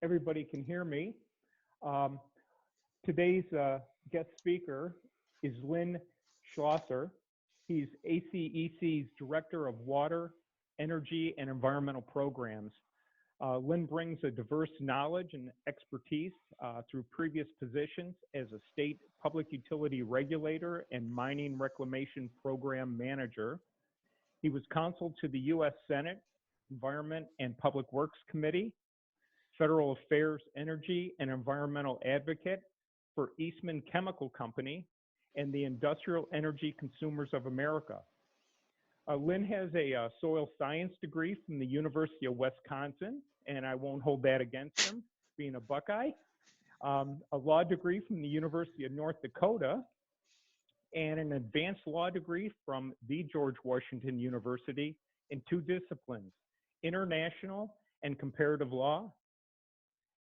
everybody can hear me. Um, Today's guest speaker is Lynn Schlosser. He's ACEC's Director of Water, Energy, and Environmental Programs. Lynn brings a diverse knowledge and expertise through previous positions as a state public utility regulator and mining reclamation program manager. He was counsel to the U.S. Senate Environment and Public Works Committee, Federal Affairs Energy and Environmental Advocate for Eastman Chemical Company, and the Industrial Energy Consumers of America. Lynn has a soil science degree from the University of Wisconsin, and I won't hold that against him, being a Buckeye. A law degree from the University of North Dakota, and an advanced law degree from the George Washington University in two disciplines, international and comparative law,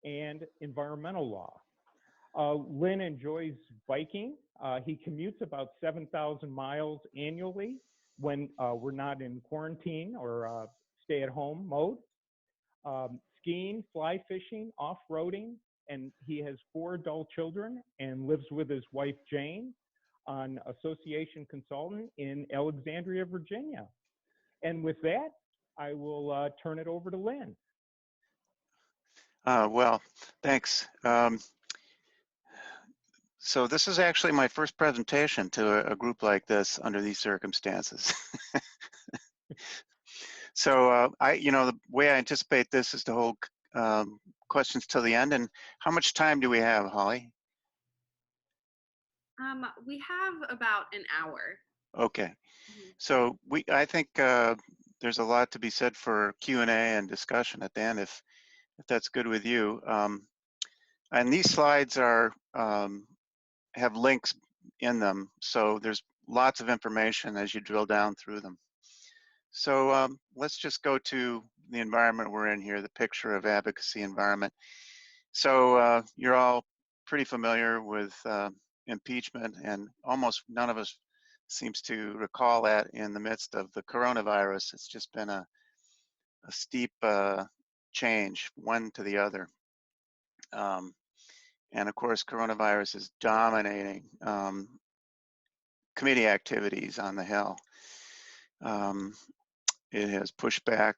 and environmental law. Lynn enjoys biking. He commutes about 7,000 miles annually when we're not in quarantine or stay-at-home mode. Skiing, fly fishing, off-roading, and he has 4 adult children and lives with his wife, Jane, on Association Consultant in Alexandria, Virginia. And with that, I will turn it over to Lynn. Well, thanks. So this is actually my first presentation to a group like this under these circumstances. So the way I anticipate this is to hold questions till the end. And how much time do we have, Holly? We have about an hour. Okay. So I think there's a lot to be said for Q&A and discussion at the end, if that's good with you. And these slides are have links in them, so there's lots of information as you drill down through them. So let's just go to the environment we're in here, the picture of advocacy environment. So you're all pretty familiar with impeachment, and almost none of us seems to recall that in the midst of the coronavirus. It's just been a steep change, one to the other. And of course, coronavirus is dominating committee activities on the Hill. It has pushed back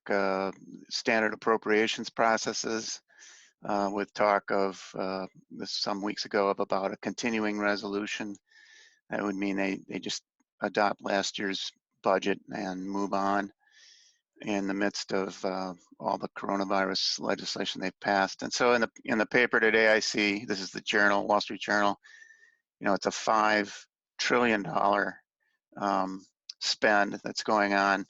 standard appropriations processes with talk of some weeks ago about a continuing resolution. That would mean they just adopt last year's budget and move on in the midst of all the coronavirus legislation they've passed. And so in the paper today, I see, this is the Journal, Wall Street Journal, it's a $5 trillion spend that's going on,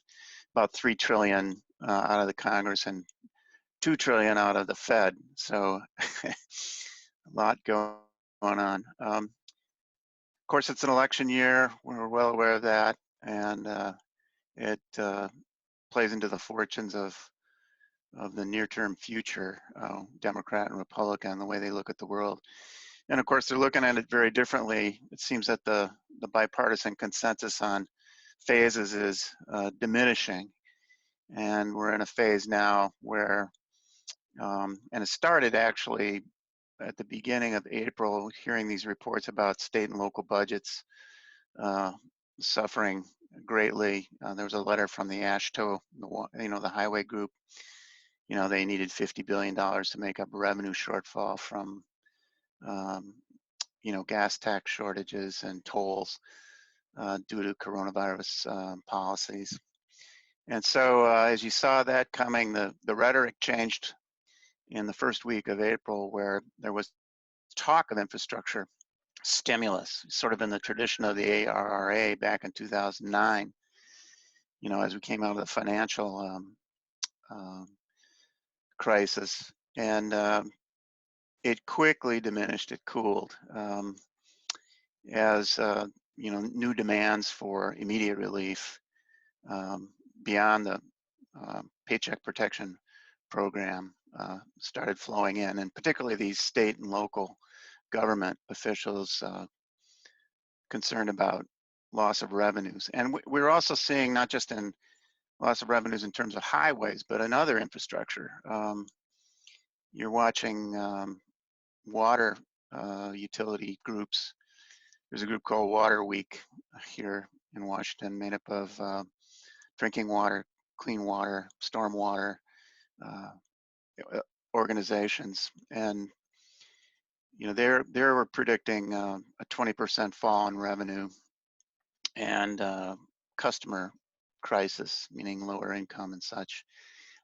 about $3 trillion out of the Congress and $2 trillion out of the Fed. So a lot going on. Of course, it's an election year. We're well aware of that, and it plays into the fortunes of the near-term future, Democrat and Republican, the way they look at the world. And of course, they're looking at it very differently. It seems that the bipartisan consensus on phases is diminishing. And we're in a phase now where, and it started actually at the beginning of April, hearing these reports about state and local budgets suffering greatly. There was a letter from the AASHTO, the highway group. They needed $50 billion to make up revenue shortfall from, gas tax shortages and tolls due to coronavirus policies. And so as you saw that coming, the rhetoric changed in the first week of April, where there was talk of infrastructure stimulus, sort of in the tradition of the ARRA back in 2009, as we came out of the financial crisis. And it quickly diminished, it cooled, as new demands for immediate relief beyond the Paycheck Protection Program started flowing in, and particularly these state and local government officials concerned about loss of revenues. And we're also seeing not just in loss of revenues in terms of highways, but in other infrastructure. you're watching water utility groups. There's a group called Water Week here in Washington, made up of drinking water, clean water, storm water organizations, and they were predicting a 20% fall in revenue and customer crisis, meaning lower income and such.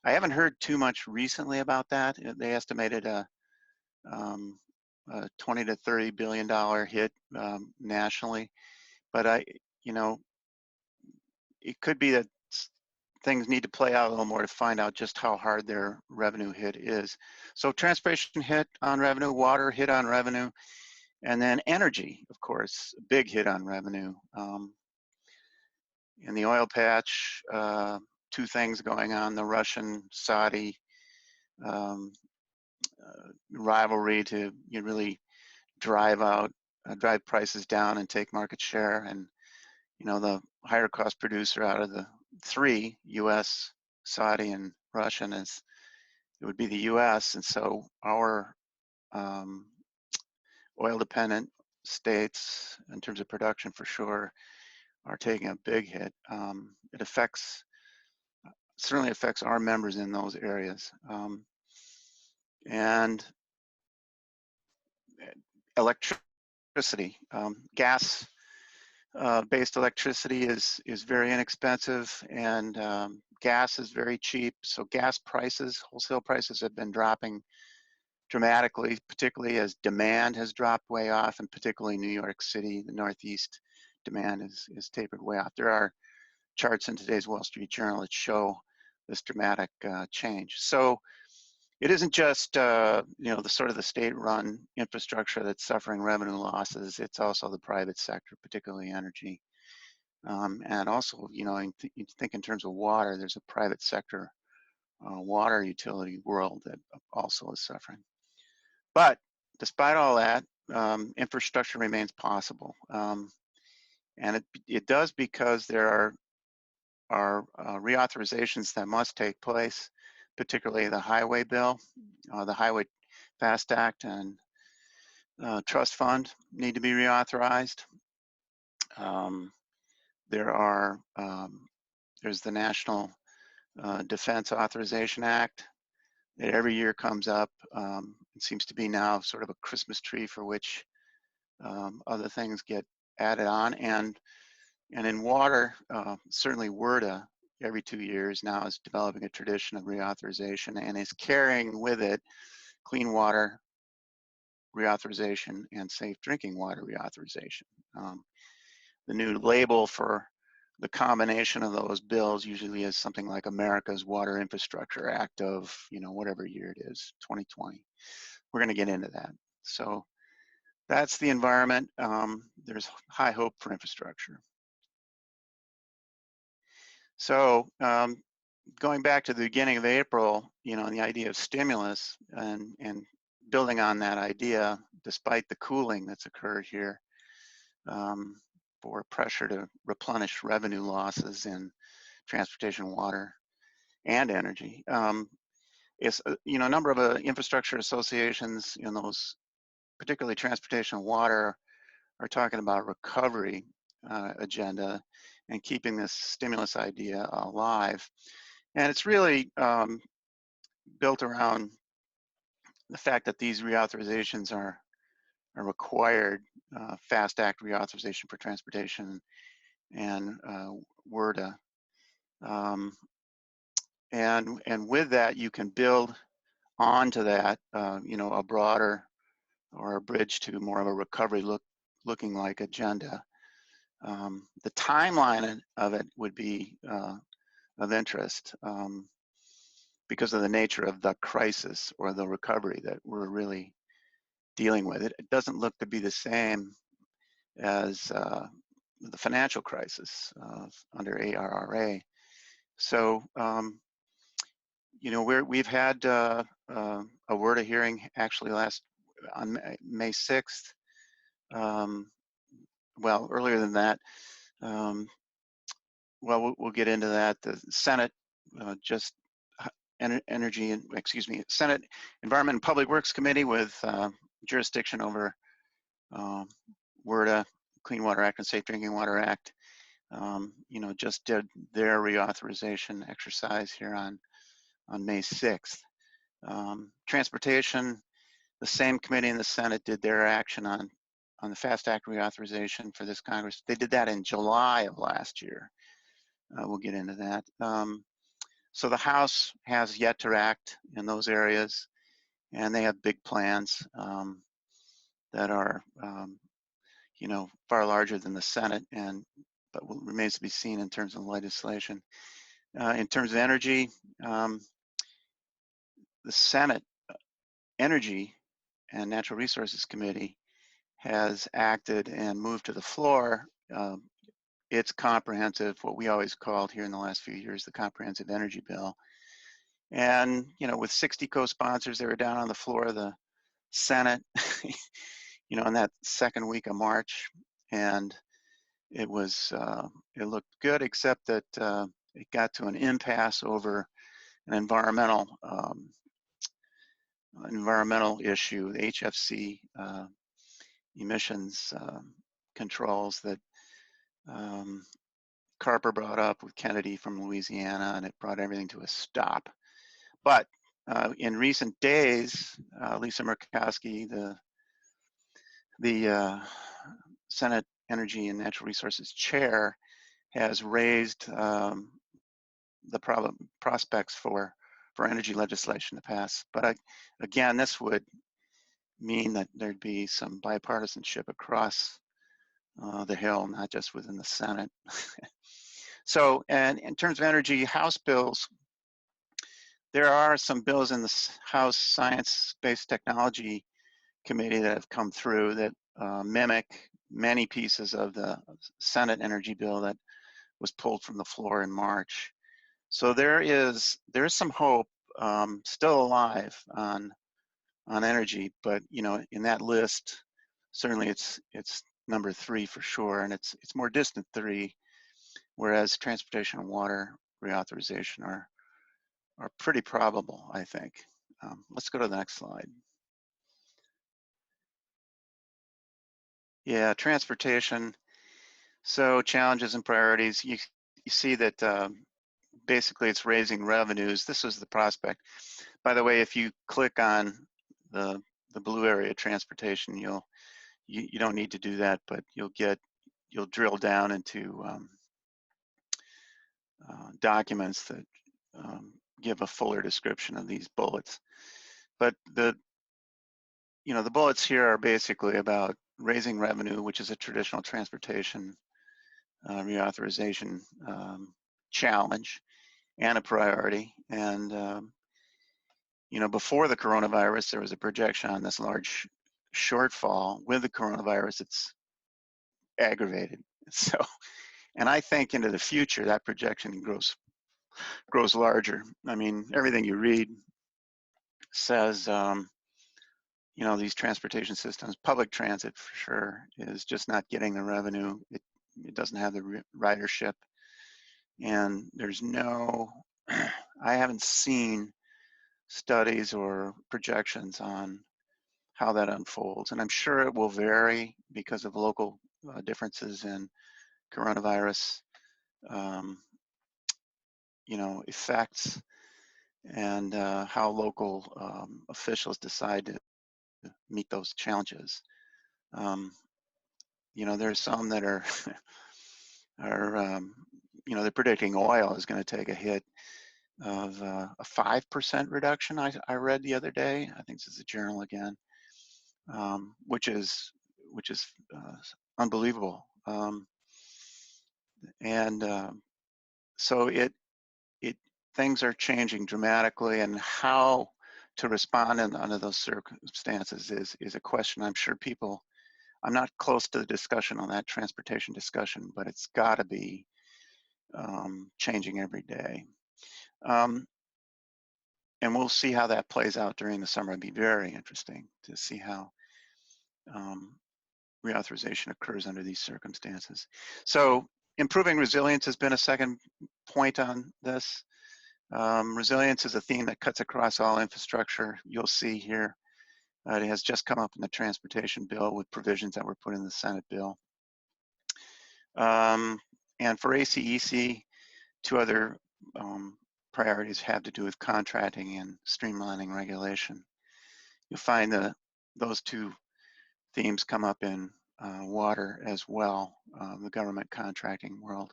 I haven't heard too much recently about that. They estimated a 20 to $30 billion hit nationally, but it could be that things need to play out a little more to find out just how hard their revenue hit is. So transportation hit on revenue, water hit on revenue, and then energy, of course, a big hit on revenue. In the oil patch, two things going on: the Russian-Saudi rivalry to really drive prices down and take market share, and the higher cost producer out of the three, U.S., Saudi, and Russian, it would be the U.S. And so our oil-dependent states, in terms of production for sure, are taking a big hit. It certainly affects our members in those areas. And electricity, gas based electricity is very inexpensive, and gas is very cheap. So gas prices, wholesale prices, have been dropping dramatically, particularly as demand has dropped way off, and particularly New York City, the Northeast, demand is tapered way off. There are charts in today's Wall Street Journal that show this dramatic change. So it isn't just the sort of the state-run infrastructure that's suffering revenue losses. It's also the private sector, particularly energy, and also you think in terms of water. There's a private sector water utility world that also is suffering. But despite all that, infrastructure remains possible, and it does because there are reauthorizations that must take place, particularly the highway bill, the Highway FAST Act, and trust fund need to be reauthorized. There's the National Defense Authorization Act that every year comes up. It seems to be now sort of a Christmas tree for which other things get added on. And in water, certainly WRDA every 2 years now is developing a tradition of reauthorization and is carrying with it clean water reauthorization and safe drinking water reauthorization. The new label for the combination of those bills usually is something like America's Water Infrastructure Act of, whatever year it is, 2020. We're going to get into that. So that's the environment. There's high hope for infrastructure. So going back to the beginning of April, the idea of stimulus and building on that idea, despite the cooling that's occurred here, for pressure to replenish revenue losses in transportation, water, and energy. It's, a number of infrastructure associations in those, particularly transportation and water, are talking about recovery agenda and keeping this stimulus idea alive. And it's really built around the fact that these reauthorizations are required, FAST Act reauthorization for transportation and WRDA. And with that, you can build onto that, a broader or a bridge to more of a recovery looking like agenda. The timeline of it would be of interest because of the nature of the crisis or the recovery that we're really dealing with. It doesn't look to be the same as the financial crisis under ARRA. So, we've had a WRDA hearing actually on May 6th. Well, earlier than that. Well, we'll get into that. The Senate just Senate Environment and Public Works Committee with jurisdiction over WRDA, Clean Water Act and Safe Drinking Water Act, just did their reauthorization exercise here on May 6th. Transportation, the same committee in the Senate did their action on the FAST Act reauthorization for this Congress. They did that in July of last year. We'll get into that. So the House has yet to act in those areas, and they have big plans that are, far larger than the Senate, but remains to be seen in terms of legislation. In terms of energy, the Senate Energy and Natural Resources Committee has acted and moved to the floor its comprehensive, what we always called here in the last few years, the comprehensive energy bill. And, with 60 co-sponsors, they were down on the floor of the Senate, in that second week of March. And it looked good, except that it got to an impasse over an environmental issue, the HFC emissions controls that Carper brought up with Kennedy from Louisiana, and it brought everything to a stop. But in recent days, Lisa Murkowski, the Senate Energy and Natural Resources Chair, has raised the prospects for energy legislation to pass. But again, this would mean that there'd be some bipartisanship across the Hill, not just within the Senate. So, and in terms of energy, House bills, there are some bills in the House Science-Based Technology Committee that have come through that mimic many pieces of the Senate energy bill that was pulled from the floor in March. So there's some hope still alive on energy, but in that list, certainly it's number 3 for sure, and it's more distant 3, whereas transportation and water reauthorization are pretty probable, I think. Let's go to the next slide. Yeah, transportation. So challenges and priorities. You see that basically it's raising revenues. This is the prospect. By the way, if you click on the blue area, transportation, you don't need to do that, but you'll drill down into documents that give a fuller description of these bullets. But the bullets here are basically about raising revenue, which is a traditional transportation reauthorization challenge and a priority. And before the coronavirus, there was a projection on this large shortfall. With the coronavirus, it's aggravated. So, and I think into the future, that projection grows larger. I mean, everything you read says, these transportation systems, public transit for sure, is just not getting the revenue. It doesn't have the ridership. And there's I haven't seen studies or projections on how that unfolds. And I'm sure it will vary because of local differences in coronavirus, effects, and how local officials decide to meet those challenges. There's some that are they're predicting oil is going to take a hit of a 5% reduction. I read the other day. I think this is a journal again, which is unbelievable. So things are changing dramatically, and how to respond under those circumstances is a question I'm sure I'm not close to the discussion on that transportation discussion, but it's got to be changing every day. And we'll see how that plays out during the summer. It'd be very interesting to see how reauthorization occurs under these circumstances. So improving resilience has been a second point on this. Resilience is a theme that cuts across all infrastructure. You'll see here, it has just come up in the transportation bill with provisions that were put in the Senate bill. And for ACEC, two other priorities have to do with contracting and streamlining regulation. You'll find those two themes come up in water as well, the government contracting world.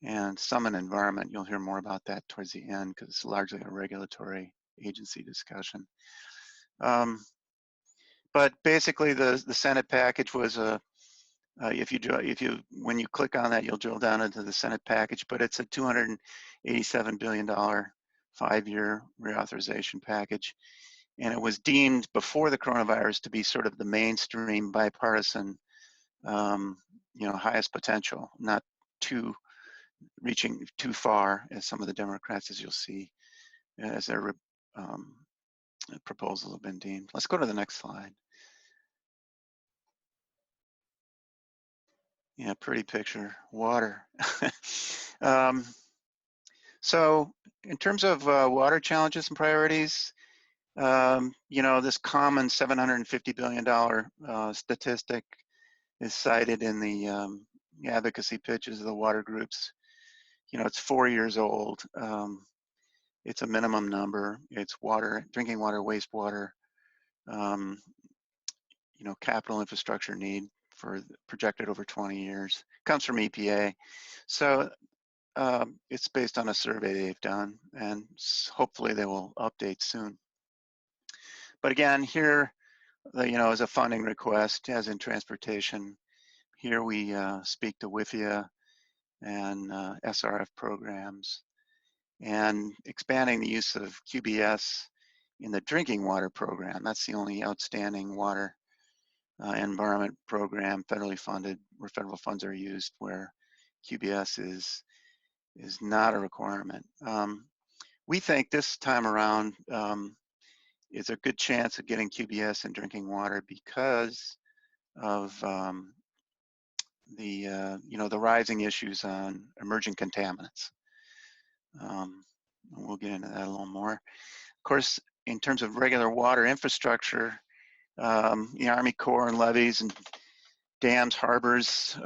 And some in environment, you'll hear more about that towards the end because it's largely a regulatory agency discussion. But basically the Senate package was when you click on that, you'll drill down into the Senate package, but it's a $287 billion 5-year reauthorization package. And it was deemed before the coronavirus to be sort of the mainstream bipartisan, highest potential, not reaching too far as some of the Democrats, as you'll see, as their proposals have been deemed. Let's go to the next slide. Yeah, pretty picture, water. So in terms of water challenges and priorities, this common $750 billion statistic is cited in the advocacy pitches of the water groups. It's 4 years old. It's a minimum number. It's water, drinking water, wastewater, capital infrastructure need for projected over 20 years. Comes from EPA. So it's based on a survey they've done, and hopefully they will update soon. But again, here, is a funding request, as in transportation. Here we speak to WIFIA and SRF programs, and expanding the use of QBS in the drinking water program. That's the only outstanding water environment program federally funded, where federal funds are used, where QBS is not a requirement. We think this time around is a good chance of getting QBS in drinking water because of the rising issues on emerging contaminants. We'll get into that a little more. Of course, in terms of regular water infrastructure, the Army Corps and levees and dams, harbors,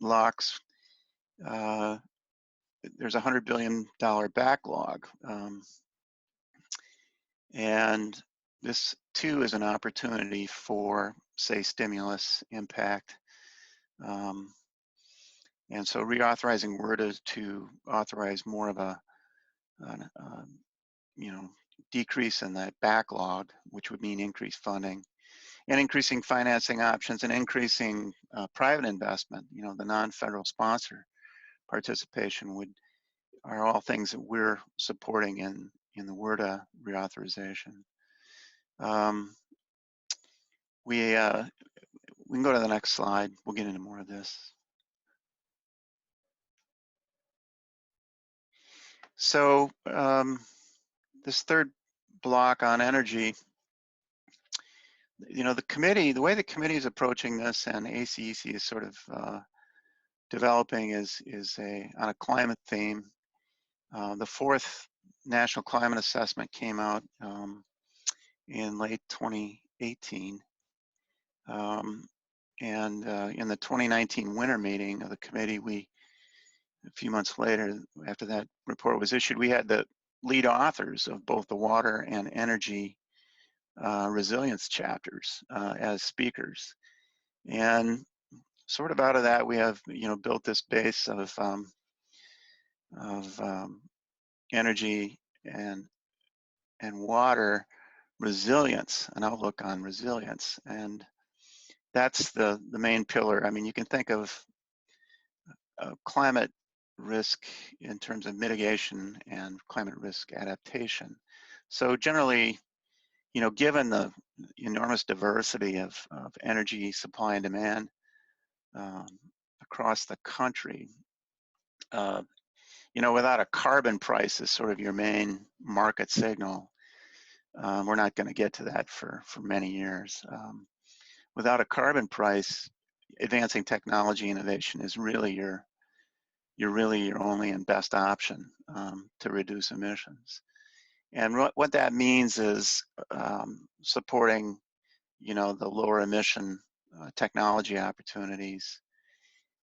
locks, there's a $100 billion backlog. And this too is an opportunity for, say, stimulus impact. And so reauthorizing WRDA to authorize more of a decrease in that backlog, which would mean increased funding and increasing financing options and increasing private investment, the non-federal sponsor participation are all things that we're supporting in the WRDA reauthorization. We can go to the next slide. We'll get into more of this. So this third block on energy, the way the committee is approaching this, and ACEC is sort of developing is on a climate theme. The fourth National Climate Assessment came out in late 2018. And in the 2019 winter meeting of the committee, a few months later, after that report was issued, we had the lead authors of both the water and energy resilience chapters as speakers. And sort of out of that, we have built this base of energy and water resilience, an outlook on resilience. And that's the main pillar. I mean, you can think of climate risk in terms of mitigation and climate risk adaptation. So generally, given the enormous diversity of energy supply and demand across the country, without a carbon price as sort of your main market signal, we're not going to get to that for many years. Without a carbon price, advancing technology innovation is really your you're really your only and best option to reduce emissions. And what that means is supporting, the lower emission technology opportunities,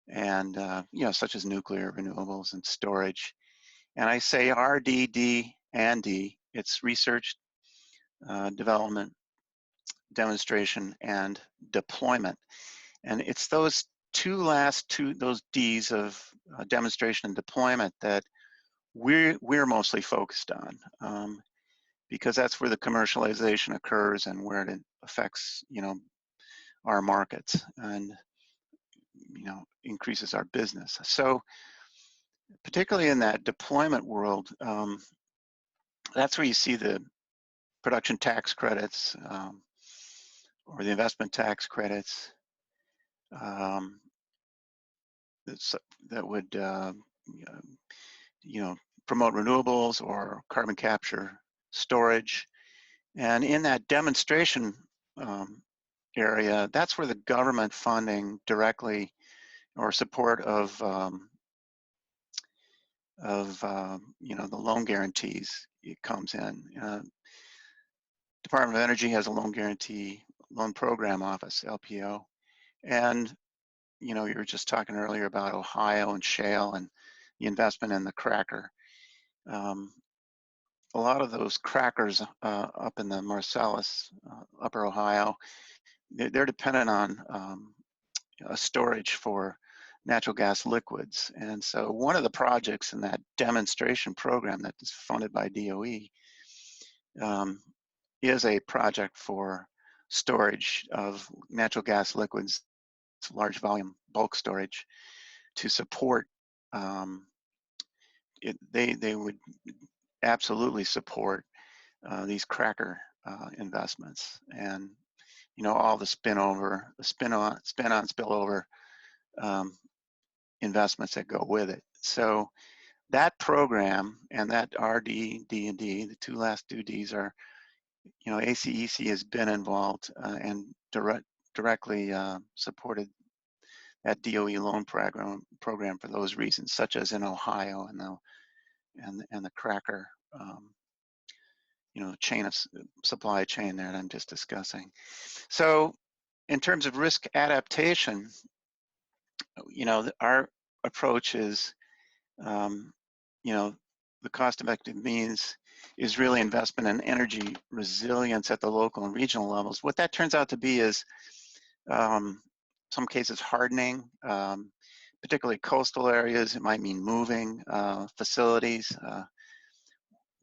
and such as nuclear, renewables, and storage. And I say RD, D, and D. It's research, development, demonstration, and deployment. And it's those those D's of demonstration and deployment that we're mostly focused on, because that's where the commercialization occurs and where it affects, our markets and, increases our business. So particularly in that deployment world, that's where you see the production tax credits, or the investment tax credits, that would promote renewables or carbon capture storage. And in that demonstration area, that's where the government funding directly or support of the loan guarantees, it comes in. Department of Energy has a loan program office, LPO. And you were just talking earlier about Ohio and shale and the investment in the cracker. A lot of those crackers up in the Marcellus, upper Ohio, they're dependent on a storage for natural gas liquids. And so one of the projects in that demonstration program that is funded by DOE is a project for storage of natural gas liquids, large volume bulk storage, to support they would absolutely support these cracker investments, and all the spin-on spillover investments that go with it. So that program and that RD, D, and D, the two last two Ds are, ACEC has been involved and directly supported that DOE loan program for those reasons, such as in Ohio and the cracker, supply chain there that I'm just discussing. So in terms of risk adaptation, our approach is, the cost-effective means is really investment in energy resilience at the local and regional levels. What that turns out to be is, some cases, hardening, particularly coastal areas. It might mean moving facilities.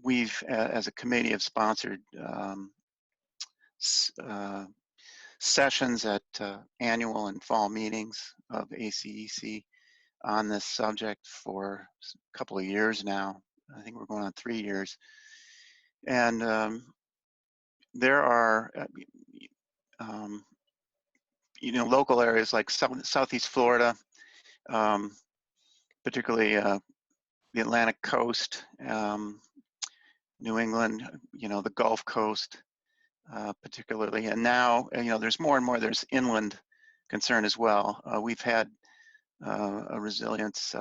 We've, as a committee, have sponsored sessions at annual and fall meetings of ACEC on this subject for a couple of years now. I think we're going on 3 years. And there are, local areas like Southeast Florida, particularly the Atlantic coast, New England, the Gulf Coast, particularly. And now, there's more and more, there's inland concern as well. We've had a resilience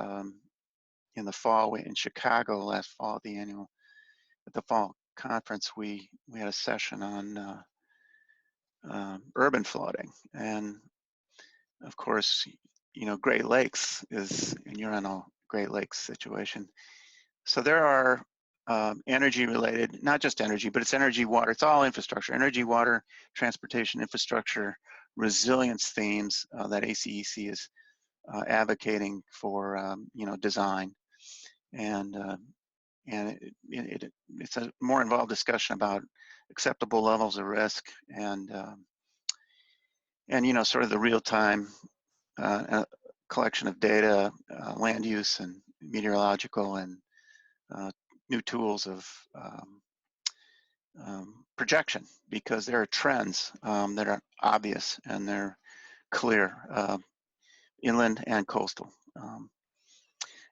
in the fall in Chicago last fall at the fall conference. We had a session on urban flooding, and of course, Great Lakes is, and you're in a Great Lakes situation. So there are energy related, not just energy, but it's energy, water, it's all infrastructure, energy, water, transportation, infrastructure, resilience themes that ACEC is advocating for, design. And it's a more involved discussion about acceptable levels of risk and sort of the real-time collection of data, land use and meteorological and new tools of projection, because there are trends that are obvious and they're clear, inland and coastal.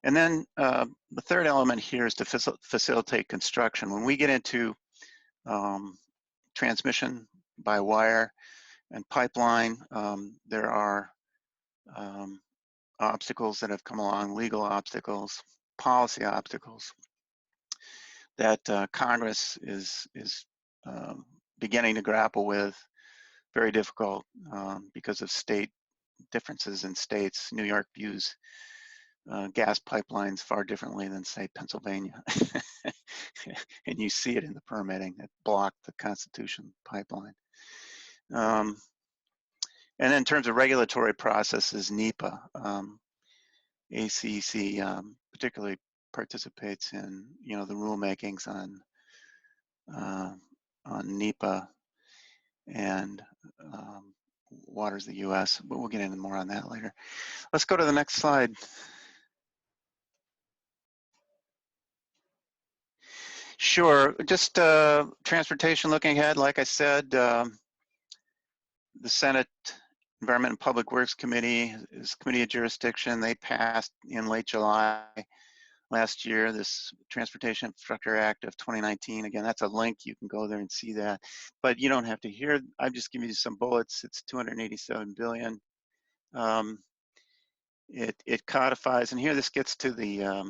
And then the third element here is to facilitate construction. When we get into transmission by wire and pipeline, there are obstacles that have come along, legal obstacles, policy obstacles that Congress is beginning to grapple with. Very difficult because of state differences in states. New York views gas pipelines far differently than, say, Pennsylvania. And you see it in the permitting that blocked the Constitution pipeline. And in terms of regulatory processes, NEPA, ACEC particularly participates in, the rulemakings on NEPA and waters the U.S., but we'll get into more on that later. Let's go to the next slide. Sure, just transportation looking ahead, like I said, the Senate Environment and Public Works Committee is committee of jurisdiction. They passed in late July last year this Transportation Infrastructure Act of 2019. Again, that's a link. You can go there and see that. But you don't have to hear. I've just given you some bullets. It's $287 billion. It codifies, and here this gets to the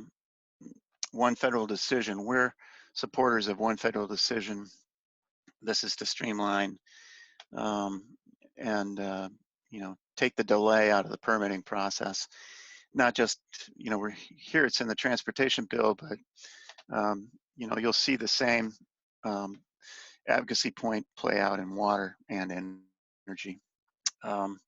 one federal decision. We're supporters of one federal decision. This is to streamline and take the delay out of the permitting process. Not just, we're here, it's in the transportation bill, but you'll see the same advocacy point play out in water and energy. And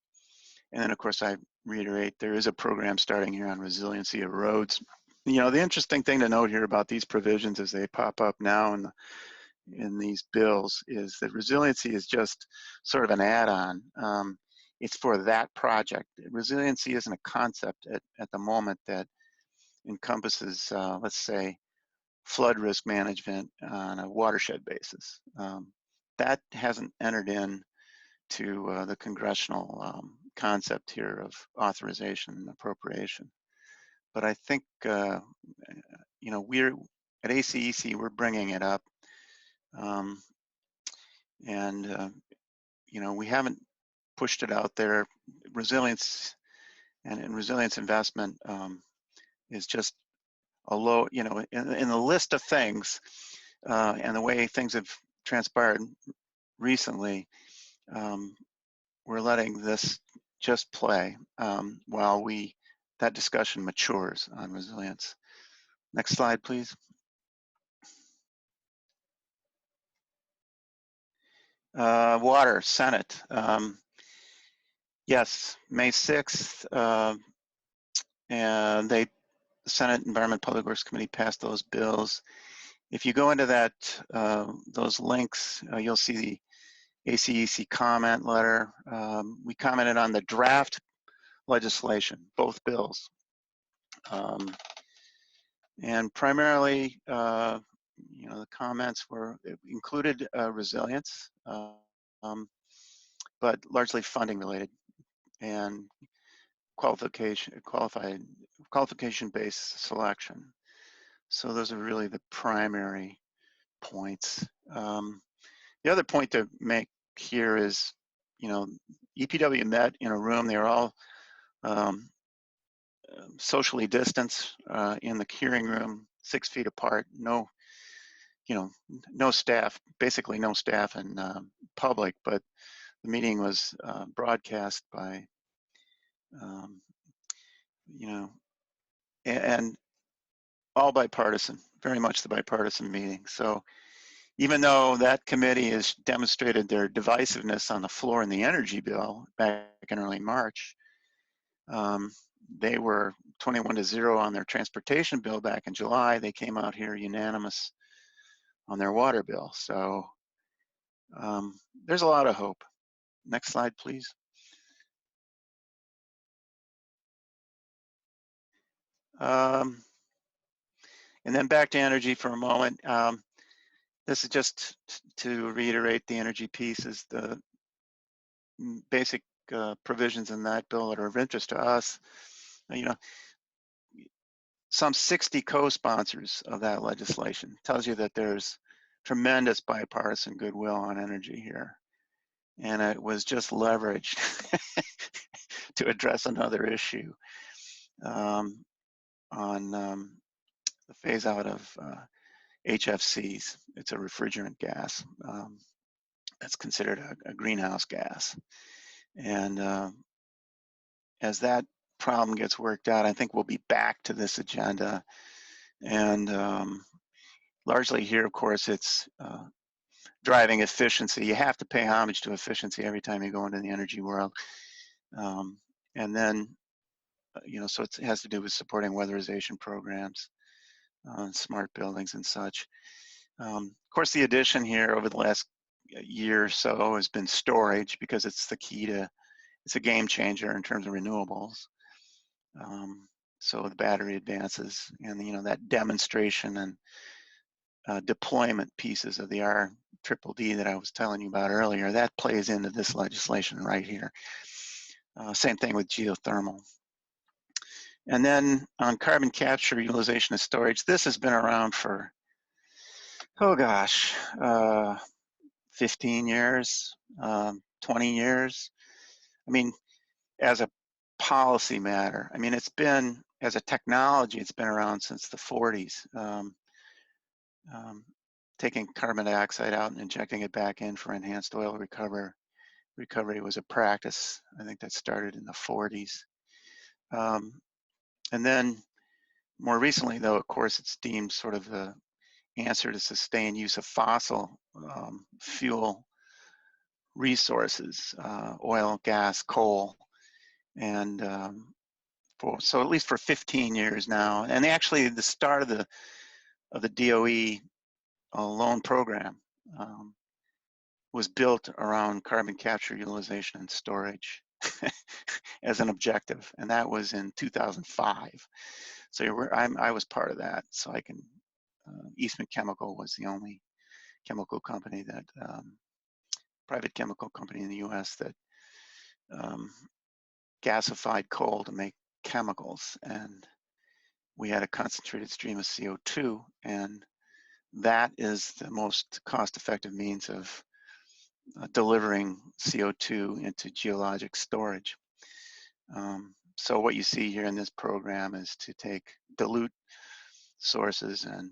then, of course, I reiterate, there is a program starting here on resiliency of roads. The interesting thing to note here about these provisions as they pop up now in these bills is that resiliency is just sort of an add-on. It's for that project. Resiliency isn't a concept at the moment that encompasses, let's say, flood risk management on a watershed basis. That hasn't entered in to the congressional concept here of authorization and appropriation. But I think, we're at ACEC, we're bringing it up. We haven't pushed it out there. Resilience and resilience investment is just a low, in the list of things and the way things have transpired recently, we're letting this just play while that discussion matures on resilience. Next slide, please. Water, Senate. Yes, May 6th, and the Senate Environment Public Works Committee passed those bills. If you go into those links, you'll see the ACEC comment letter. We commented on the draft legislation, both bills. And primarily, the comments included resilience, but largely funding related and qualification-based selection. So those are really the primary points. The other point to make here is, EPW met in a room. They were all socially distanced in the hearing room, 6 feet apart. No staff, basically no staff in public, but the meeting was broadcast by, and all bipartisan, very much the bipartisan meeting. So even though that committee has demonstrated their divisiveness on the floor in the energy bill back in early March, they were 21-0 on their transportation bill back in July. They came out here unanimous on their water bill. So there's a lot of hope. Next slide, please. And then back to energy for a moment. This is just to reiterate the energy piece is the basic provisions in that bill that are of interest to us. Some 60 co-sponsors of that legislation tells you that there's tremendous bipartisan goodwill on energy here. And it was just leveraged to address another issue. on the phase out of HFCs. It's a refrigerant gas that's considered a greenhouse gas. And as that problem gets worked out, I think we'll be back to this agenda. And largely here, of course, it's driving efficiency. You have to pay homage to efficiency every time you go into the energy world. And then, so it has to do with supporting weatherization programs, smart buildings and such. Of course, the addition here over the last year or so has been storage, because it's the key to, it's a game changer in terms of renewables. So the battery advances and, that demonstration and deployment pieces of the RDDD that I was telling you about earlier, that plays into this legislation right here. Same thing with geothermal. And then on carbon capture, utilization, and storage, this has been around for, oh gosh, 15 years, 20 years. I mean, as a policy matter, I mean, it's been, as a technology, it's been around since the 40s. Taking carbon dioxide out and injecting it back in for enhanced oil recovery was a practice, I think, that started in the 40s. And then more recently, though, of course, it's deemed sort of the answer to sustained use of fossil fuel resources, oil, gas, coal, and so at least for 15 years now. And actually, the start of the DOE loan program was built around carbon capture, utilization, and storage as an objective, and that was in 2005. So I was part of that. So I can. Eastman Chemical was the only chemical company that private chemical company in the U.S. that gasified coal to make chemicals, and we had a concentrated stream of CO2, and that is the most cost-effective means of delivering CO2 into geologic storage. So what you see here in this program is to take dilute sources and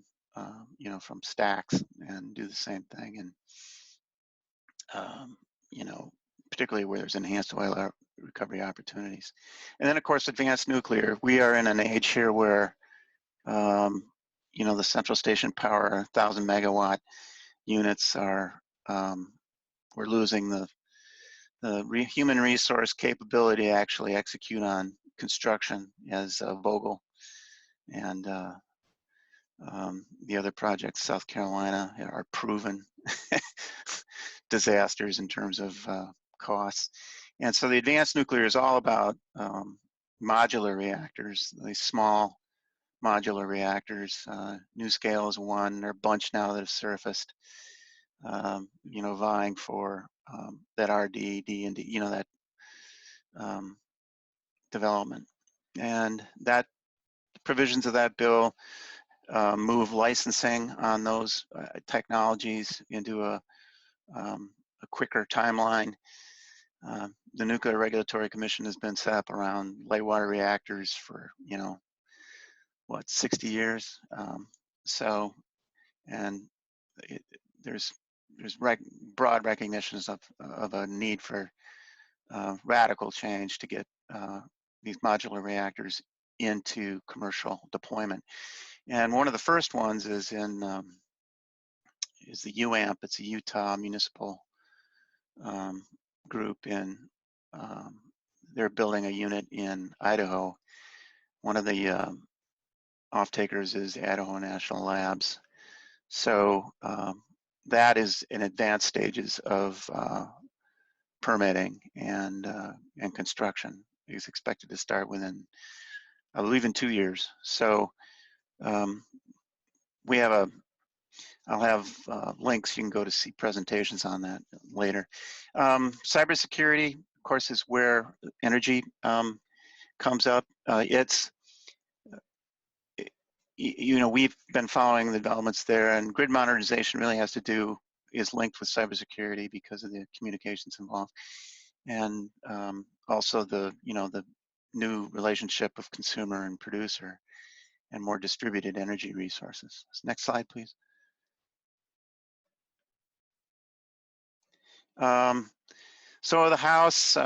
from stacks and do the same thing, and particularly where there's enhanced oil recovery opportunities. And then, of course, advanced nuclear. We are in an age here where the central station power, 1,000 megawatt units are, we're losing the human resource capability to actually execute on construction, as Vogtle and the other projects, South Carolina, are proven disasters in terms of costs. And so the advanced nuclear is all about modular reactors, these small modular reactors. NuScale is one. There are a bunch now that have surfaced, vying for that RDD and that development. And that provisions of that bill move licensing on those technologies into a quicker timeline. The Nuclear Regulatory Commission has been set up around light water reactors for 60 years. There's broad recognitions of a need for radical change to get these modular reactors into commercial deployment. And one of the first ones is in is the UAMP. It's a Utah municipal group they're building a unit in Idaho. One of the off-takers is Idaho National Labs. So that is in advanced stages of permitting and construction. It's expected to start within, I believe, in 2 years. So I'll have links. You can go to see presentations on that later. Cybersecurity, of course, is where energy comes up. We've been following the developments there, and grid modernization really is linked with cybersecurity because of the communications involved, and also the new relationship of consumer and producer and more distributed energy resources. Next slide, please. So the House,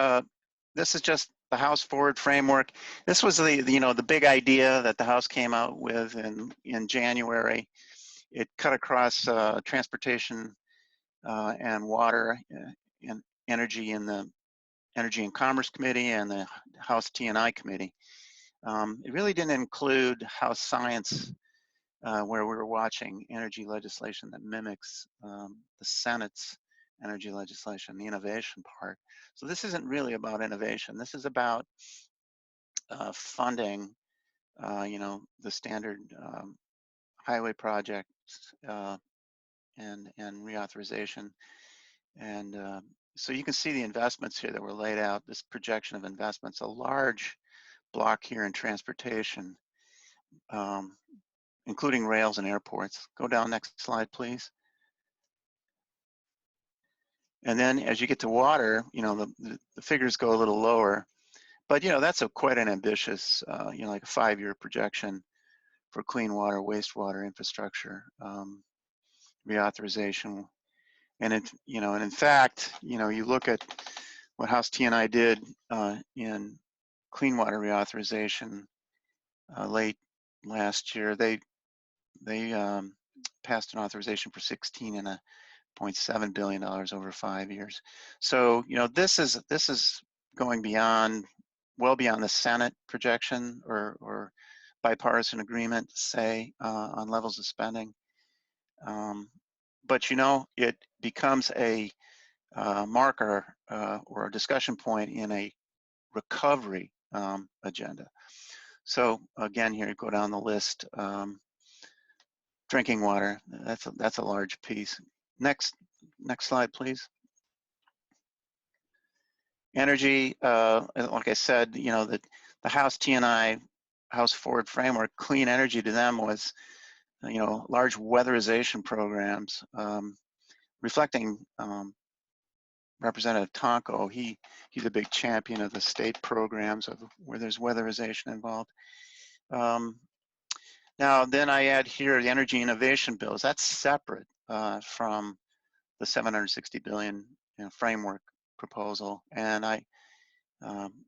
this is just the House Forward Framework. This was the big idea that the House came out with in January. It cut across transportation and water and energy in the Energy and Commerce Committee and the House T&I Committee. It really didn't include House Science, where we were watching energy legislation that mimics the Senate's energy legislation, the innovation part. So this isn't really about innovation. This is about funding, the standard highway projects and reauthorization. And so you can see the investments here that were laid out, this projection of investments, a large block here in transportation, including rails and airports. Go down, next slide, please. And then as you get to water, the figures go a little lower, but that's quite an ambitious, like a 5-year projection for clean water, wastewater infrastructure, reauthorization. And in fact, you look at what House T&I did in clean water reauthorization late last year. They passed an authorization for $16.7 billion over 5 years. So this is going well beyond the Senate projection or bipartisan agreement, say, on levels of spending. But it becomes a marker or a discussion point in a recovery agenda. So again, here, go down the list. Drinking water, that's a large piece. Next slide, please. Energy, like I said, the House T&I, House Forward Framework, clean energy to them was, large weatherization programs, reflecting Representative Tonko. He's a big champion of the state programs where there's weatherization involved. Now, then I add here the energy innovation bills. That's separate from the $760 billion framework proposal. And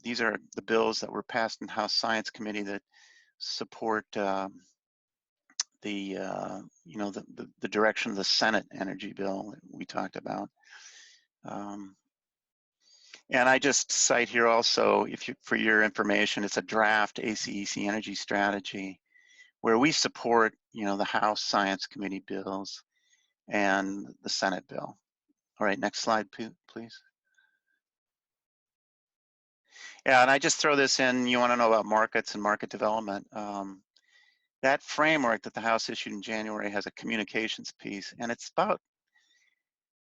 these are the bills that were passed in House Science Committee that support the direction of the Senate energy bill that we talked about. And I just cite here also, for your information, it's a draft ACEC energy strategy where we support, the House Science Committee bills and the Senate bill. All right, next slide, please. Yeah, and I just throw this in, you want to know about markets and market development. That framework that the House issued in January has a communications piece, and it's about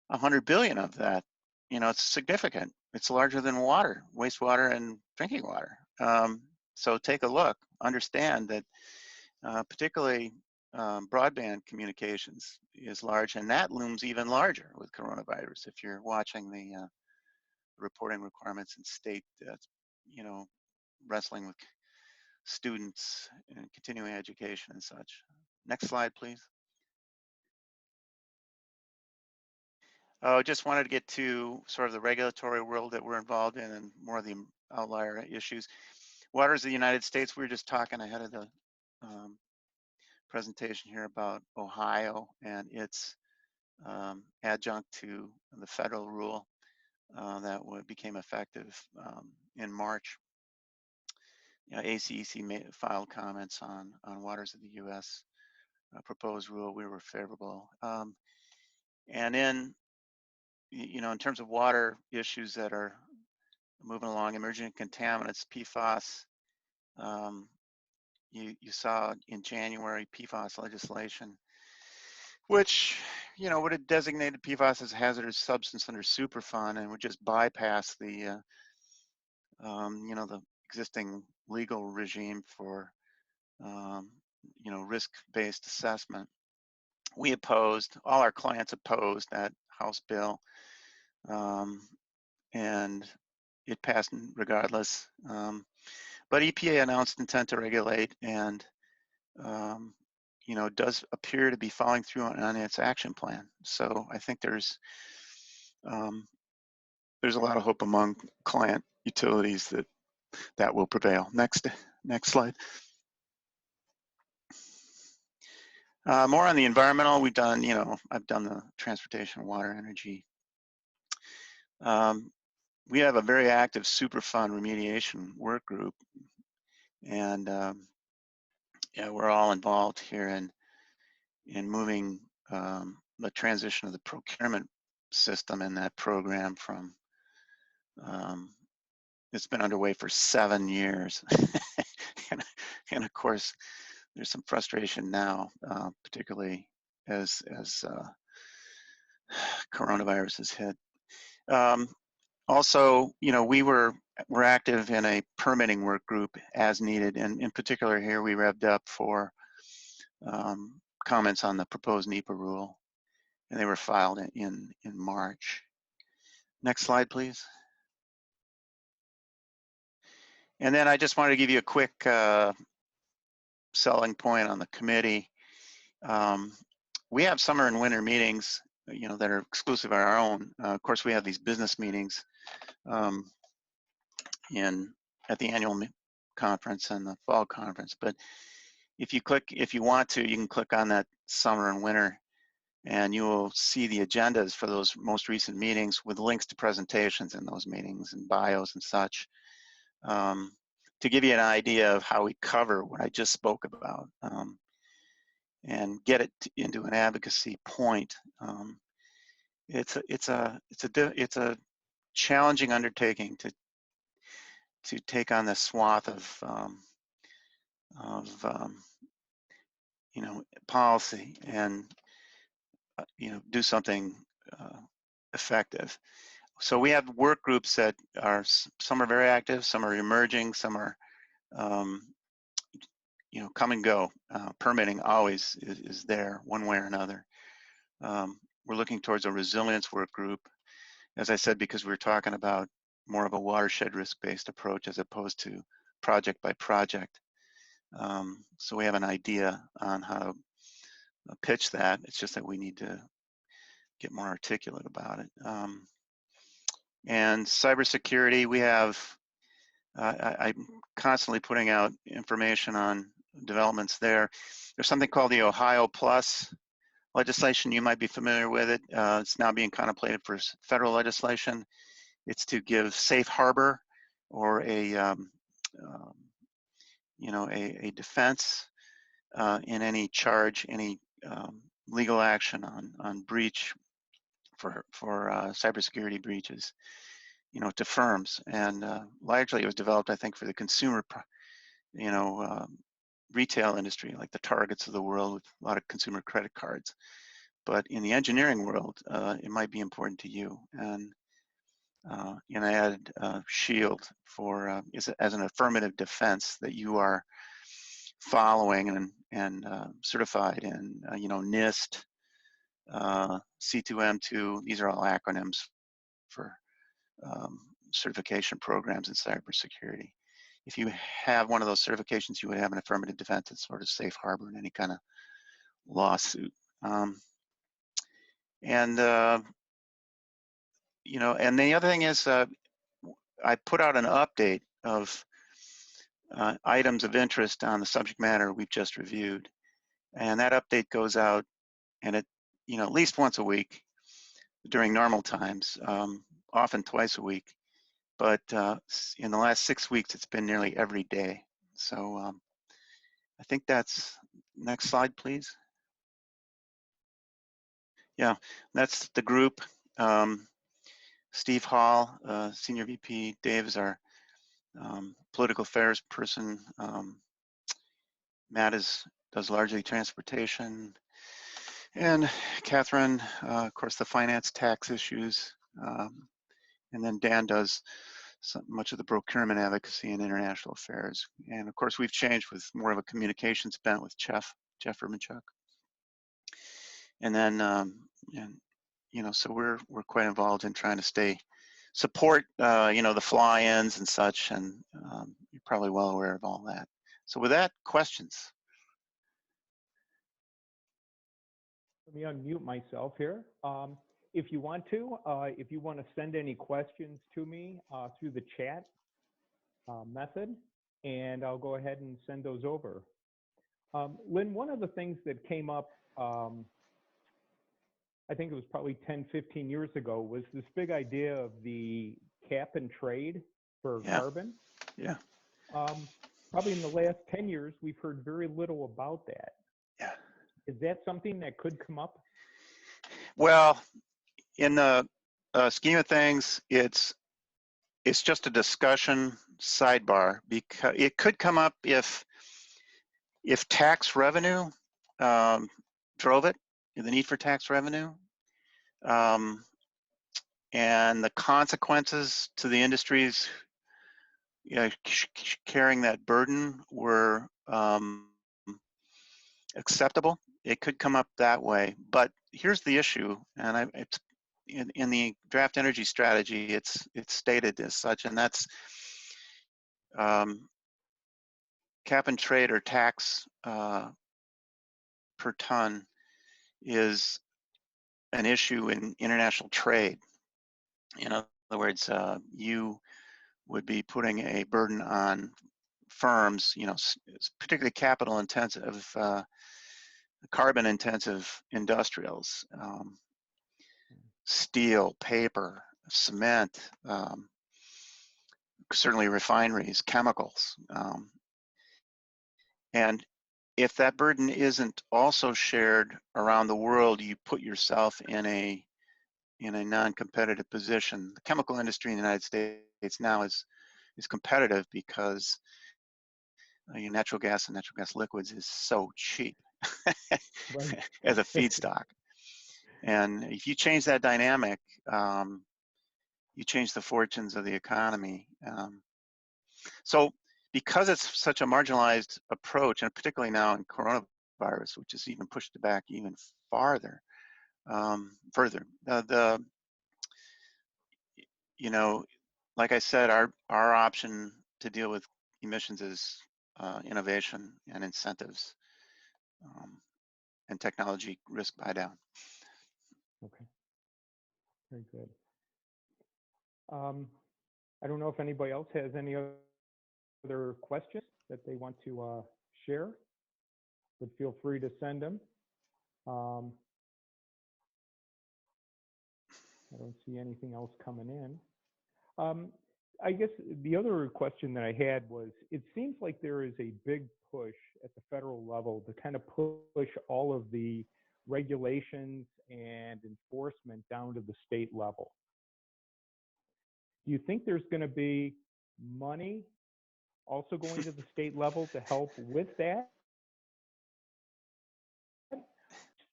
100 billion of that. It's significant. It's larger than water, wastewater, and drinking water. So take a look, understand that particularly broadband communications is large, and that looms even larger with coronavirus. If you're watching the reporting requirements in state that's, wrestling with students and continuing education and such. Next slide, please. Just wanted to get to sort of the regulatory world that we're involved in and more of the outlier issues. Waters of the United States, we were just talking ahead of the presentation here about Ohio and its adjunct to the federal rule that became effective in March. ACEC filed comments on Waters of the U.S. Proposed rule. We were favorable. And in terms of water issues that are moving along, emerging contaminants, PFAS, you saw in January PFAS legislation, which would have designated PFAS as a hazardous substance under Superfund and would just bypass the the existing legal regime for risk-based assessment. We opposed, all our clients opposed that House bill, and it passed regardless. But EPA announced intent to regulate, and does appear to be following through on its action plan. So I think there's a lot of hope among client utilities that will prevail. Next slide. More on the environmental, we've done, I've done the transportation, water, energy. We have a very active Superfund remediation work group, and yeah, we're all involved here in moving the transition of the procurement system in that program from, it's been underway for 7 years. and of course, there's some frustration now, particularly as coronavirus has hit. Also, we're active in a permitting work group as needed, and in particular here we revved up for comments on the proposed NEPA rule, and they were filed in March. Next slide, please. And then I just wanted to give you a quick selling point on the committee. We have summer and winter meetings, that are exclusive of our own. Of course, we have these business meetings at the annual conference and the fall conference. But if you want to, you can click on that summer and winter, and you will see the agendas for those most recent meetings with links to presentations in those meetings and bios and such, to give you an idea of how we cover what I just spoke about, and get it into an advocacy point. It's a challenging undertaking to take on this swath of policy and do something effective. So we have work groups that are, some are very active, some are emerging, some are come and go. Permitting always is there one way or another. We're looking towards a resilience work group, as I said, because we're talking about more of a watershed risk-based approach as opposed to project by project. So we have an idea on how to pitch that. It's just that we need to get more articulate about it. And cybersecurity, we have, I'm constantly putting out information on developments there. There's something called the Ohio Plus legislation. You might be familiar with it. It's now being contemplated for federal legislation. It's to give safe harbor or a defense in any charge, any legal action on breach for cybersecurity breaches, to firms. And largely it was developed, I think, for the consumer, retail industry, like the Targets of the world with a lot of consumer credit cards. But in the engineering world, it might be important to you. And I added SHIELD for as an affirmative defense that you are following and certified in, NIST, C2M2. These are all acronyms for certification programs in cybersecurity. If you have one of those certifications, you would have an affirmative defense that's sort of safe harbor in any kind of lawsuit. And the other thing is, I put out an update of items of interest on the subject matter we've just reviewed. And that update goes out, and it, at least once a week during normal times, often twice a week. But in the last 6 weeks, it's been nearly every day. So I think that's, next slide, please. Yeah, that's the group. Steve Hall, Senior VP. Dave is our political affairs person. Matt does largely transportation. And Catherine, of course, the finance tax issues. And then Dan does much of the procurement advocacy and international affairs. And of course, we've changed with more of a communications bent with Jeff Urbanchuk. And then, so we're quite involved in trying to stay support, the fly-ins and such, and you're probably well aware of all that. So with that, questions? Let me unmute myself here. If you want to send any questions to me through the chat method, and I'll go ahead and send those over. Lynn, one of the things that came up, I think it was probably 10, 15 years ago, was this big idea of the cap and trade for carbon. Yeah. Probably in the last 10 years, we've heard very little about that. Yeah. Is that something that could come up? Well, in the scheme of things, it's just a discussion sidebar, because it could come up if tax revenue drove it, the need for tax revenue, and the consequences to the industries carrying that burden were acceptable. It could come up that way. But here's the issue, and it's in the draft energy strategy, it's stated as such, and that's cap and trade or tax per ton is an issue in international trade. In other words, you would be putting a burden on firms, particularly capital intensive, carbon intensive industrials, steel, paper, cement, certainly refineries, chemicals. And if that burden isn't also shared around the world, you put yourself in a non-competitive position. The chemical industry in the United States now is competitive because natural gas and natural gas liquids is so cheap as a feedstock. And if you change that dynamic, you change the fortunes of the economy. So because it's such a marginalized approach, and particularly now in coronavirus, which has even pushed it back even further, like I said, our option to deal with emissions is innovation and incentives and technology risk buy down. Okay, very good. I don't know if anybody else has any other questions that they want to share, but feel free to send them. I don't see anything else coming in. I guess the other question that I had was, it seems like there is a big push at the federal level to kind of push all of the regulations and enforcement down to the state level. Do you think there's going to be money also going to the state level to help with that?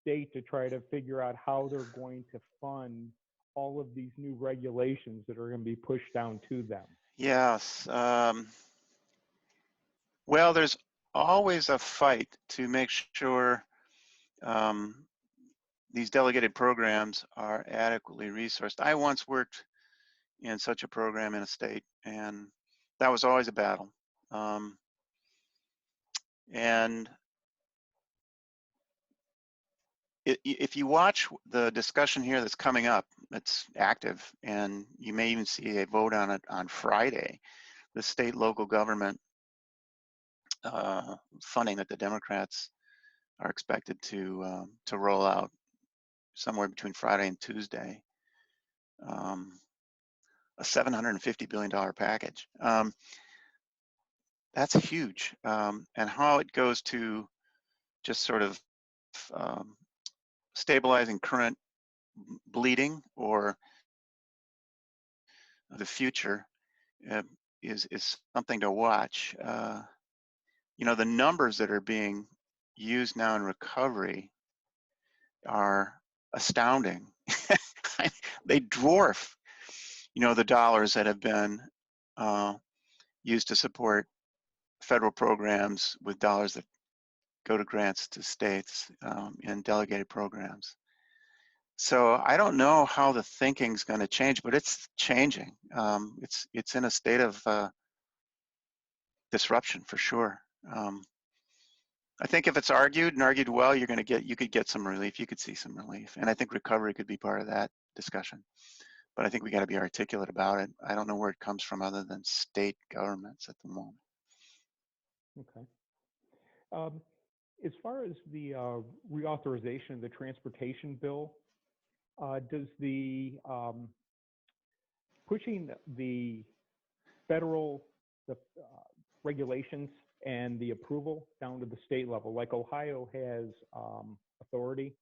State to try to figure out how they're going to fund all of these new regulations that are going to be pushed down to them. Yes. Well, there's always a fight to make sure these delegated programs are adequately resourced. I once worked in such a program in a state, and that was always a battle. And if you watch the discussion here that's coming up, it's active, and you may even see a vote on it on Friday. The state local government funding that the Democrats are expected to roll out somewhere between Friday and Tuesday, a $750 billion package. That's huge, and how it goes to just sort of stabilizing current bleeding or the future is something to watch. The numbers that are being used now in recovery are astounding. They dwarf, the dollars that have been used to support federal programs with dollars that go to grants to states in delegated programs. So I don't know how the thinking's going to change, but it's changing. It's in a state of disruption for sure. I think if it's argued and argued well, you could get some relief. You could see some relief, and I think recovery could be part of that discussion. But I think we got to be articulate about it. I don't know where it comes from other than state governments at the moment. Okay. Um, as far as the reauthorization of the transportation bill, does the pushing the federal regulations and the approval down to the state level, like Ohio has authority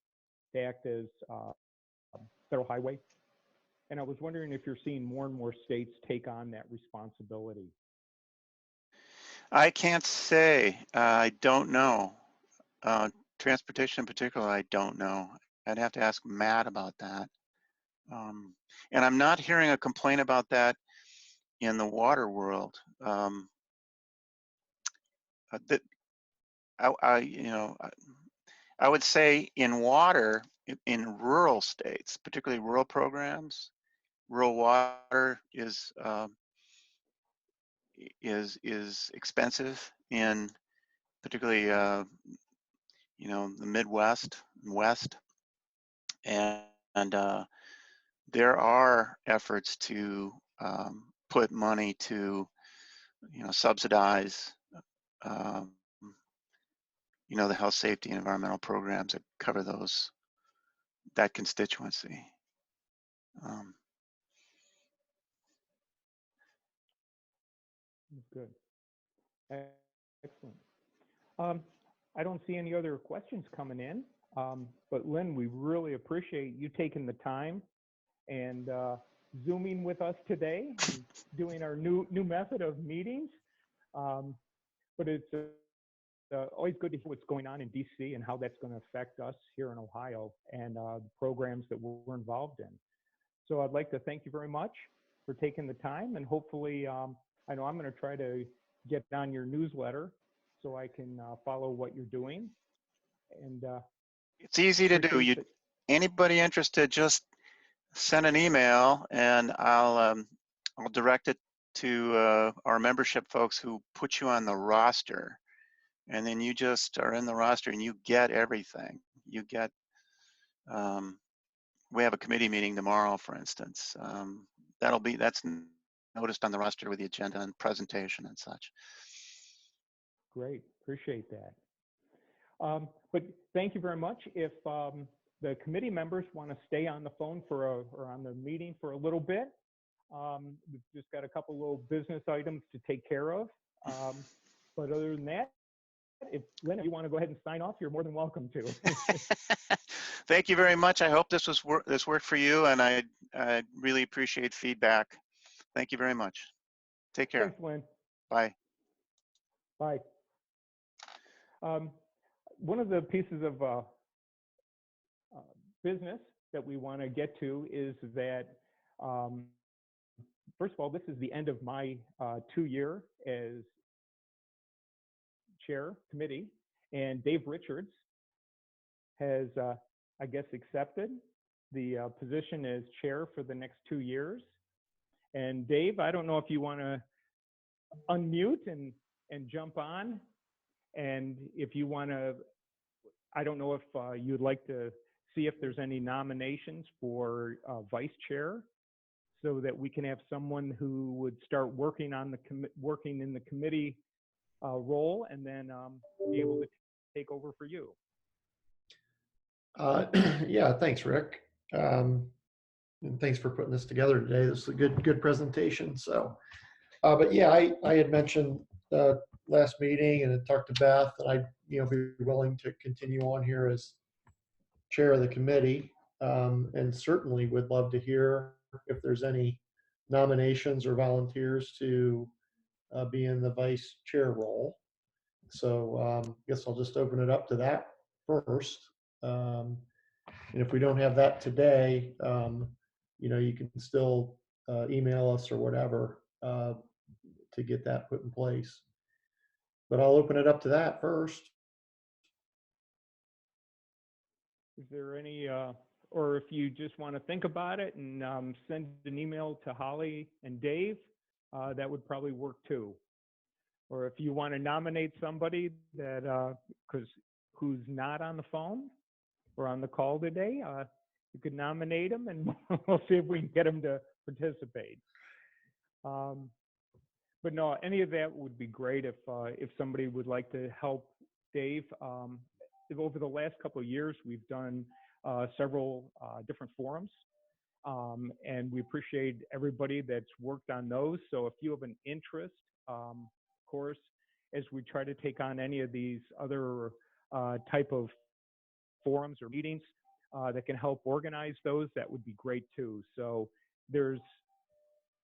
to act as federal highway, and I was wondering if you're seeing more and more states take on that responsibility. I can't say. I don't know. Transportation in particular, I don't know. I'd have to ask Matt about that. And I'm not hearing a complaint about that in the water world. That I would say in water, in rural states, particularly rural programs, rural water is expensive in particularly the Midwest and West, and there are efforts to put money to subsidize the health, safety, and environmental programs that cover that constituency. Good. Excellent. I don't see any other questions coming in, but Lynn, we really appreciate you taking the time and Zooming with us today, and doing our new method of meetings. But it's always good to hear what's going on in DC and how that's going to affect us here in Ohio and the programs that we're involved in. So I'd like to thank you very much for taking the time, and hopefully, I know I'm going to try to get on your newsletter so I can follow what you're doing. And it's easy to do. Anybody interested, just send an email, and I'll direct it to our membership folks who put you on the roster, and then you just are in the roster and you get everything. You get. We have a committee meeting tomorrow, for instance. That's noticed on the roster with the agenda and presentation and such. Great, appreciate that. But thank you very much. If the committee members want to stay on the phone or on the meeting for a little bit, we've just got a couple little business items to take care of. But other than that, if Lynn, if you want to go ahead and sign off, you're more than welcome to. Thank you very much. I hope this worked for you, and I really appreciate feedback. Thank you very much. Take care. Thanks, Lynn. Bye. Bye. One of the pieces of business that we want to get to is that, first of all, this is the end of my 2-year as chair committee, and Dave Richards has, I guess, accepted the position as chair for the next 2 years. And Dave, I don't know if you want to unmute and jump on, and if you want to, I don't know if you'd like to see if there's any nominations for vice chair, so that we can have someone who would start working on working in the committee role, and then be able to take over for you. Yeah, thanks, Rick. And thanks for putting this together today. This is a good presentation. So, but yeah, I had mentioned last meeting and had talked to Beth that I'd be willing to continue on here as chair of the committee, and certainly would love to hear if there's any nominations or volunteers to be in the vice chair role. So I guess I'll just open it up to that first. And if we don't have that today, you can still email us or whatever to get that put in place. But I'll open it up to that first. Is there any or if you just want to think about it and send an email to Holly and Dave, that would probably work too. Or if you want to nominate somebody that, who's not on the phone or on the call today, you could nominate them and we'll see if we can get them to participate. But no, any of that would be great if somebody would like to help Dave. Over the last couple of years, we've done several different forums, and we appreciate everybody that's worked on those. So if you have an interest, of course, as we try to take on any of these other type of forums or meetings that can help organize those, that would be great too. So there's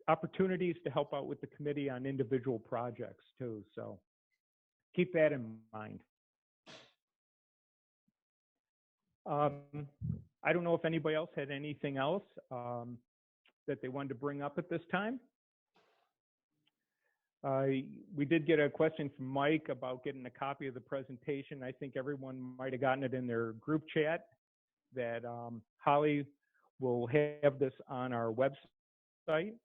opportunities to help out with the committee on individual projects too. So keep that in mind. I don't know if anybody else had anything else that they wanted to bring up at this time. We did get a question from Mike about getting a copy of the presentation. I think everyone might have gotten it in their group chat that Holly will have this on our website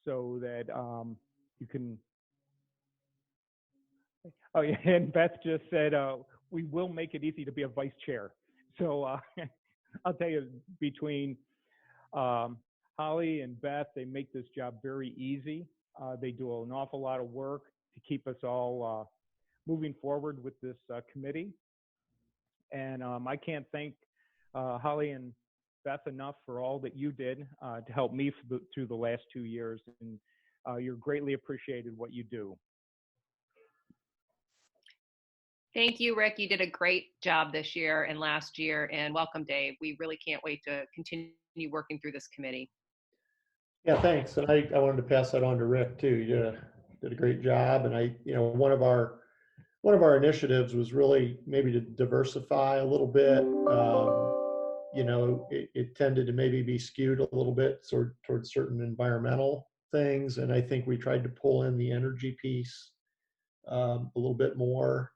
so that you can. Oh yeah, and Beth just said we will make it easy to be a vice chair. So I'll tell you, between Holly and Beth, they make this job very easy. They do an awful lot of work to keep us all moving forward with this committee. And I can't thank Holly and Beth enough for all that you did to help me through the last 2 years. And you're greatly appreciated what you do. Thank you, Rick. You did a great job this year and last year, and welcome, Dave. We really can't wait to continue working through this committee. Yeah, thanks. And I wanted to pass that on to Rick too. You did a great job. And one of our initiatives was really maybe to diversify a little bit. It tended to maybe be skewed a little bit towards certain environmental things. And I think we tried to pull in the energy piece a little bit more.